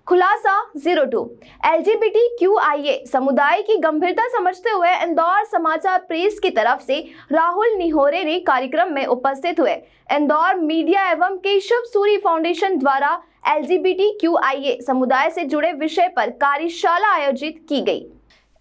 खुलासा 02 LGBTQIA समुदाय की गंभीरता समझते हुए इंदौर समाचार प्रेस की तरफ से राहुल निहोरे ने कार्यक्रम में उपस्थित हुए। इंदौर मीडिया एवं केशव सूरी फाउंडेशन द्वारा LGBTQIA समुदाय से जुड़े विषय पर कार्यशाला आयोजित की गई।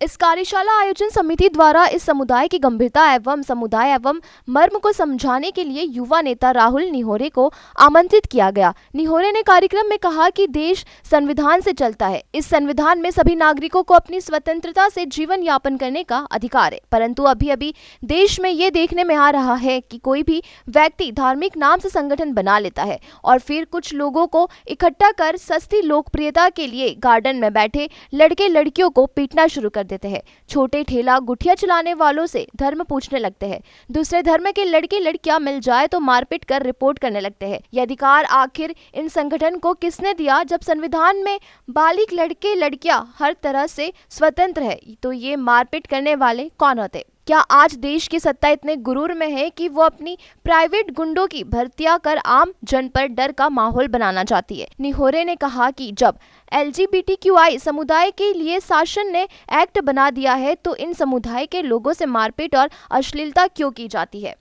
इस कार्यशाला आयोजन समिति द्वारा इस समुदाय की गंभीरता एवं समुदाय एवं मर्म को समझाने के लिए युवा नेता राहुल निहोरे को आमंत्रित किया गया। निहोरे ने कार्यक्रम में कहा कि देश संविधान से चलता है। इस संविधान में सभी नागरिकों को अपनी स्वतंत्रता से जीवन यापन करने का अधिकार है, परंतु अभी देश में ये देखने में आ रहा है कि कोई भी व्यक्ति धार्मिक नाम से संगठन बना लेता है और फिर कुछ लोगों को इकट्ठा कर सस्ती लोकप्रियता के लिए गार्डन में बैठे लड़के लड़कियों को पीटना शुरू कर देते हैं। छोटे ठेला गुठिया चलाने वालों से धर्म पूछने लगते हैं। दूसरे धर्म के लड़के लड़कियां मिल जाए तो मारपीट कर रिपोर्ट करने लगते हैं। ये अधिकार आखिर इन संगठन को किसने दिया? जब संविधान में बालिग लड़के लड़कियां हर तरह से स्वतंत्र है तो ये मारपीट करने वाले कौन होते? क्या आज देश की सत्ता इतने गुरूर में है कि वो अपनी प्राइवेट गुंडों की भर्तियां कर आम जन पर डर का माहौल बनाना चाहती है? निहोरे ने कहा कि जब LGBTQI समुदाय के लिए शासन ने एक्ट बना दिया है तो इन समुदाय के लोगों से मारपीट और अश्लीलता क्यों की जाती है?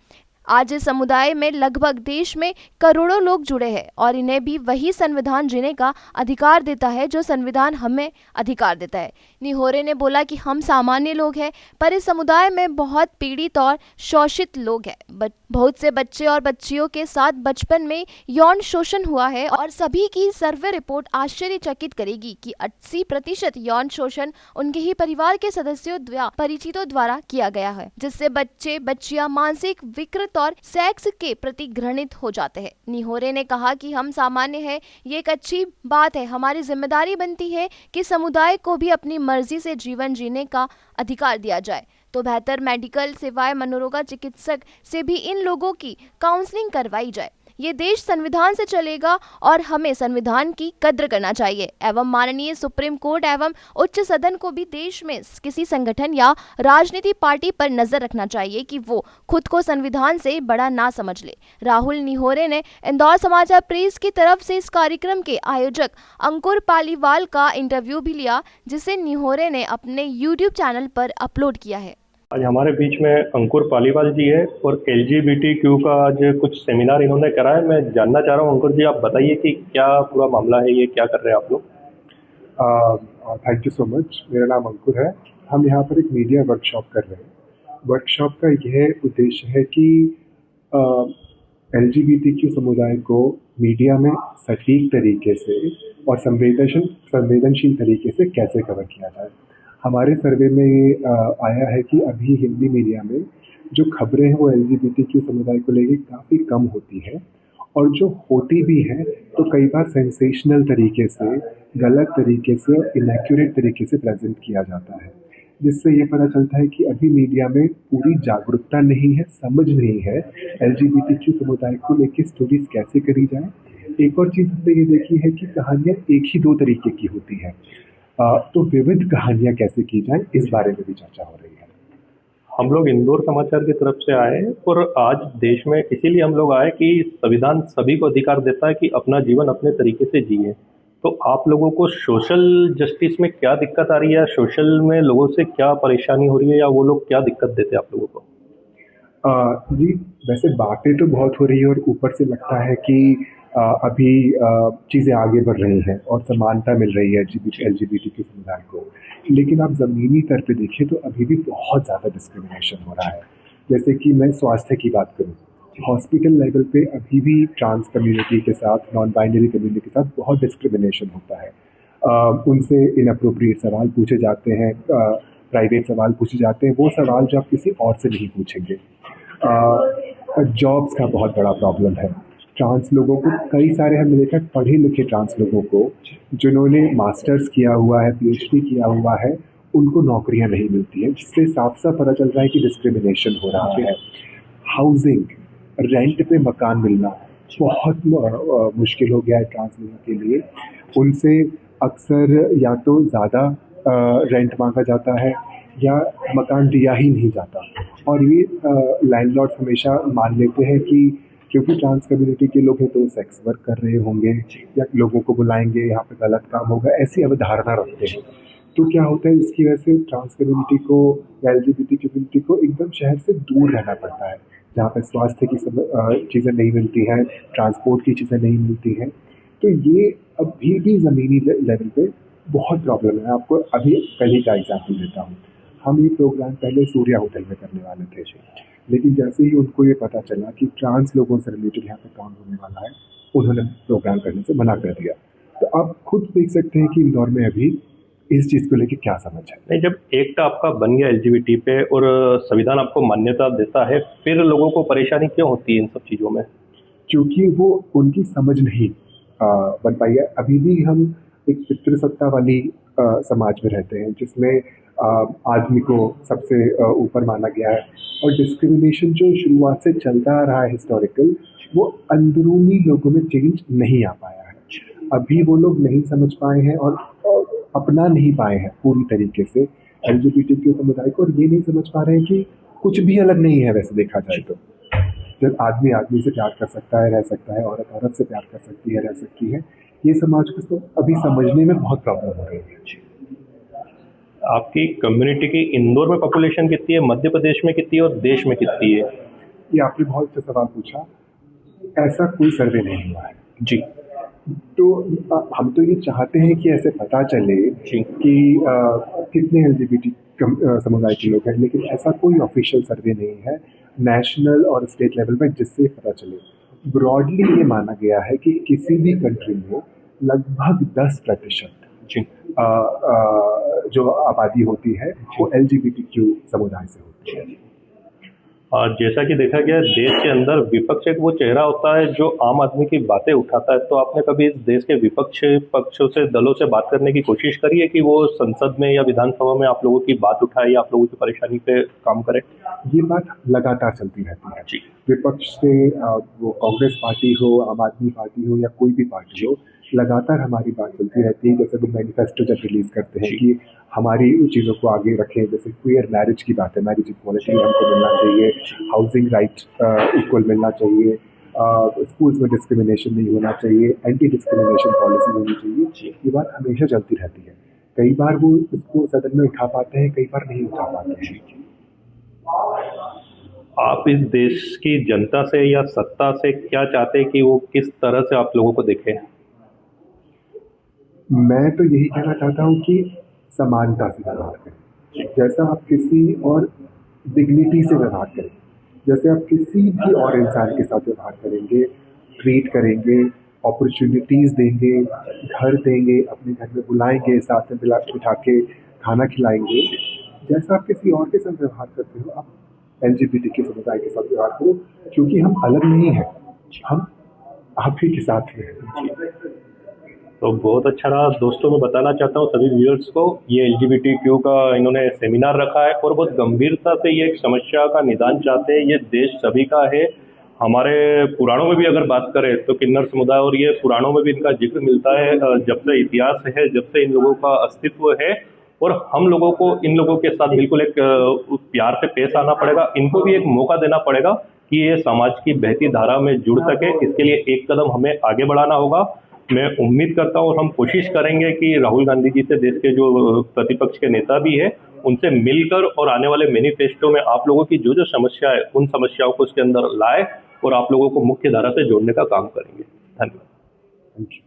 आज इस समुदाय में लगभग देश में करोड़ों लोग जुड़े हैं और इन्हें भी वही संविधान जीने का अधिकार देता है जो संविधान हमें अधिकार देता है। निहोरे ने बोला कि हम सामान्य लोग हैं, पर इस समुदाय में बहुत पीड़ित और शोषित लोग हैं। बहुत से बच्चे और बच्चियों के साथ बचपन में यौन शोषण हुआ है और सभी की सर्वे रिपोर्ट आश्चर्यचकित करेगी कि 80% यौन शोषण उनके ही परिवार के सदस्यों या परिचितों द्वारा किया गया है, जिससे बच्चे बच्चियां मानसिक विकृत और सेक्स के प्रति घृणित हो जाते हैं। निहोरे ने कहा कि हम सामान्य हैं, ये एक अच्छी बात है। हमारी जिम्मेदारी बनती है कि समुदाय को भी अपनी मर्जी से जीवन जीने का अधिकार दिया जाए, तो बेहतर मेडिकल सेवाएं मनोरोग चिकित्सक से भी इन लोगों की काउंसलिंग करवाई जाए। ये देश संविधान से चलेगा और हमें संविधान की कद्र करना चाहिए। एवं माननीय सुप्रीम कोर्ट एवं उच्च सदन को भी देश में किसी संगठन या राजनीति पार्टी पर नजर रखना चाहिए कि वो खुद को संविधान से बड़ा ना समझ ले। राहुल निहोरे ने इंदौर समाचार प्रेस की तरफ से इस कार्यक्रम के आयोजक अंकुर पालीवाल का इंटरव्यू भी लिया, जिसे निहोरे ने अपने YouTube चैनल पर अपलोड किया है। आज हमारे बीच में अंकुर पालीवाल जी है और LGBTQ का आज कुछ सेमिनार इन्होंने करा है। मैं जानना चाह रहा हूँ अंकुर जी, आप बताइए कि क्या पूरा मामला है, ये क्या कर रहे हैं आप लोग? Thank you so much. मेरा नाम अंकुर है। हम यहाँ पर एक मीडिया वर्कशॉप कर रहे हैं। वर्कशॉप का यह उद्देश्य है कि LGBTQ समुदाय को मीडिया में सटीक तरीके से और संवेदनशील तरीके से कैसे कवर किया जाए। हमारे सर्वे में आया है कि अभी हिंदी मीडिया में जो खबरें हैं वो LGBTQ समुदाय को लेकर काफ़ी कम होती है, और जो होती भी है तो कई बार सेंसेशनल तरीके से, गलत तरीके से और इनएक्यूरेट तरीके से प्रेजेंट किया जाता है, जिससे ये पता चलता है कि अभी मीडिया में पूरी जागरूकता नहीं है, समझ नहीं है LGBTQ समुदाय को लेकर स्टोरीज कैसे करी जाए। एक और चीज़ हमने ये देखी है कि कहानियाँ एक ही दो तरीके की होती है, तो विविध कहानियाँ कैसे की जाए, इस बारे में भी चर्चा हो रही है। हम लोग इंदौर समाचार की तरफ से आए हैं और आज देश में इसीलिए हम लोग आए कि संविधान सभी को अधिकार देता है कि अपना जीवन अपने तरीके से जिए। तो आप लोगों को सोशल जस्टिस में क्या दिक्कत आ रही है, सोशल में लोगों से क्या परेशानी हो रही है, या वो लोग क्या दिक्कत देते हैं आप लोगों को? जी, वैसे बातें तो बहुत हो रही है और ऊपर से लगता है कि अभी चीज़ें आगे बढ़ रही हैं और समानता मिल रही है LGBTQ समुदाय को, लेकिन आप ज़मीनी स्तर पे देखें तो अभी भी बहुत ज़्यादा डिस्क्रिमिनेशन हो रहा है। जैसे कि मैं स्वास्थ्य की बात करूँ, हॉस्पिटल लेवल पे अभी भी ट्रांस कम्युनिटी के साथ, नॉन बाइनरी कम्युनिटी के साथ बहुत डिस्क्रिमिनेशन होता है। उनसे इनअप्रोप्रिएट सवाल पूछे जाते हैं, प्राइवेट सवाल पूछे जाते हैं, वो सवाल जो आप किसी और से नहीं पूछेंगे। जॉब्स का बहुत बड़ा प्रॉब्लम है। ट्रांस लोगों को, कई सारे हमने देखा पढ़े लिखे ट्रांस लोगों को जिन्होंने मास्टर्स किया हुआ है, PhD किया हुआ है, उनको नौकरियां नहीं मिलती हैं, जिससे साफ साफ पता चल रहा है कि डिस्क्रिमिनेशन हो रहा है। हाउसिंग, रेंट पे मकान मिलना बहुत मुश्किल हो गया है ट्रांस लोगों के लिए। उनसे अक्सर या तो ज़्यादा रेंट मांगा जाता है या मकान दिया ही नहीं जाता, और ये लैंडलॉर्ड्स हमेशा मान लेते हैं कि क्योंकि ट्रांस कम्युनिटी के लोग हैं तो सेक्स वर्क कर रहे होंगे या लोगों को बुलाएंगे, यहाँ पे गलत काम होगा, ऐसी अवधारणा रखते हैं। तो क्या होता है, इसकी वजह से ट्रांस कम्युनिटी को या LGBT कम्युनिटी को एकदम शहर से दूर रहना पड़ता है, जहाँ पे स्वास्थ्य की चीज़ें नहीं मिलती हैं, ट्रांसपोर्ट की चीज़ें नहीं मिलती हैं। तो ये अभी भी ज़मीनी लेवल पे बहुत प्रॉब्लम है। आपको अभी कल ही का एग्जाम्पल देता हूँ। हम ये प्रोग्राम पहले सूर्या होटल में करने वाले थे, लेकिन जैसे ही उनको ये पता चला कि ट्रांस लोगों से रिलेटेड यहाँ पे काम होने वाला है, उन्होंने प्रोग्राम करने से मना कर दिया। तो आप खुद देख सकते हैं कि इंदौर में अभी इस चीज़ को लेके क्या समझ है। नहीं, जब एक्ट आपका बन गया LGBT पे और संविधान आपको मान्यता देता है, फिर लोगों को परेशानी क्यों होती है इन सब चीज़ों में? क्योंकि वो उनकी समझ नहीं बन पाई है। अभी भी हम एक पितृसत्ता वाली समाज में रहते हैं, जिसमें आदमी को सबसे ऊपर माना गया है, और डिस्क्रिमिनेशन जो शुरुआत से चलता आ रहा है हिस्टोरिकल, वो अंदरूनी लोगों में चेंज नहीं आ पाया है। अभी वो लोग नहीं समझ पाए हैं और अपना नहीं पाए हैं पूरी तरीके से LGBTQ समुदाय को, और ये नहीं समझ पा रहे हैं कि कुछ भी अलग नहीं है। वैसे देखा जाए तो जब आदमी आदमी से प्यार कर सकता है, रह सकता है, औरत औरत से प्यार कर सकती है, रह सकती है, ये समाज को तो अभी समझने में बहुत प्रॉब्लम हो रही है। आपकी कम्युनिटी की इंदौर में पॉपुलेशन कितनी है, मध्य प्रदेश में कितनी है और देश में कितनी है? ये आपने बहुत अच्छा सवाल पूछा। ऐसा कोई सर्वे नहीं हुआ है जी। तो हम तो ये चाहते हैं कि ऐसे पता चले जी। कि कितने LGBT समुदाय के लोग हैं, लेकिन ऐसा कोई ऑफिशियल सर्वे नहीं है नेशनल और स्टेट लेवल पे जिससे पता चले। ब्रॉडली ये माना गया है कि किसी भी कंट्री में लगभग 10% जो आबादी होती है वो LGBTQ समुदाय से होती है। और जैसा कि देखा गया देश के अंदर विपक्ष एक वो चेहरा होता है जो आम आदमी की बातें उठाता है, तो आपने कभी इस देश के विपक्ष पक्षों से, दलों से बात करने की कोशिश करी है कि वो संसद में या विधानसभा में आप लोगों की बात उठाए या आप लोगों की परेशानी पे काम करे? ये बात लगातार चलती रहती है जी। विपक्ष से, वो कांग्रेस पार्टी हो, आम आदमी पार्टी हो या कोई भी पार्टी हो, लगातार हमारी बात चलती रहती है। जैसे वो मैनिफेस्टो जब रिलीज करते हैं कि हमारी चीज़ों को आगे रखें, जैसे क्वियर मैरिज की बात है, मैरिज इक्वालिटी हमको मिलना चाहिए, हाउसिंग राइट इक्वल मिलना चाहिए, स्कूल्स में डिस्क्रिमिनेशन नहीं होना चाहिए, एंटी डिस्क्रिमिनेशन पॉलिसी होनी चाहिए। ये बात हमेशा चलती रहती है। कई बार वो इसको सदन में उठा पाते हैं, कई बार नहीं उठा पाते हैं। आप इस देश की जनता से या सत्ता से क्या चाहते हैं कि वो किस तरह से आप लोगों को देखें? मैं तो यही कहना चाहता हूँ कि समानता से व्यवहार करें, जैसा आप किसी और डिग्निटी से व्यवहार करें, जैसे आप किसी भी और इंसान के साथ व्यवहार करेंगे, ट्रीट करेंगे, अपॉर्चुनिटीज़ देंगे, घर देंगे, अपने घर में बुलाएंगे, साथ में बिठा के खाना खिलाएंगे, जैसा आप किसी और के साथ व्यवहार करते हो, आप LGBTQ समुदाय के साथ व्यवहार करो, क्योंकि हम अलग नहीं हैं, हम आप ही के साथ में हैं। तो बहुत अच्छा रहा दोस्तों। मैं बताना चाहता हूँ सभी व्यूअर्स को, ये LGBTQ का इन्होंने सेमिनार रखा है और बहुत गंभीरता से ये एक समस्या का निदान चाहते हैं। ये देश सभी का है। हमारे पुराणों में भी अगर बात करें तो किन्नर समुदाय, और ये पुराणों में भी इनका जिक्र मिलता है, जब से इतिहास है, जब से इन लोगों का अस्तित्व है, और हम लोगों को इन लोगों के साथ बिल्कुल एक प्यार से पेश आना पड़ेगा। इनको भी एक मौका देना पड़ेगा कि ये समाज की बहती धारा में जुड़ सके। इसके लिए एक कदम हमें आगे बढ़ाना होगा। मैं उम्मीद करता हूँ और हम कोशिश करेंगे कि राहुल गांधी जी से, देश के जो प्रतिपक्ष के नेता भी है, उनसे मिलकर और आने वाले मैनिफेस्टो में आप लोगों की जो जो समस्या है उन समस्याओं को उसके अंदर लाए और आप लोगों को मुख्य धारा से जोड़ने का काम करेंगे। धन्यवाद। Thank you.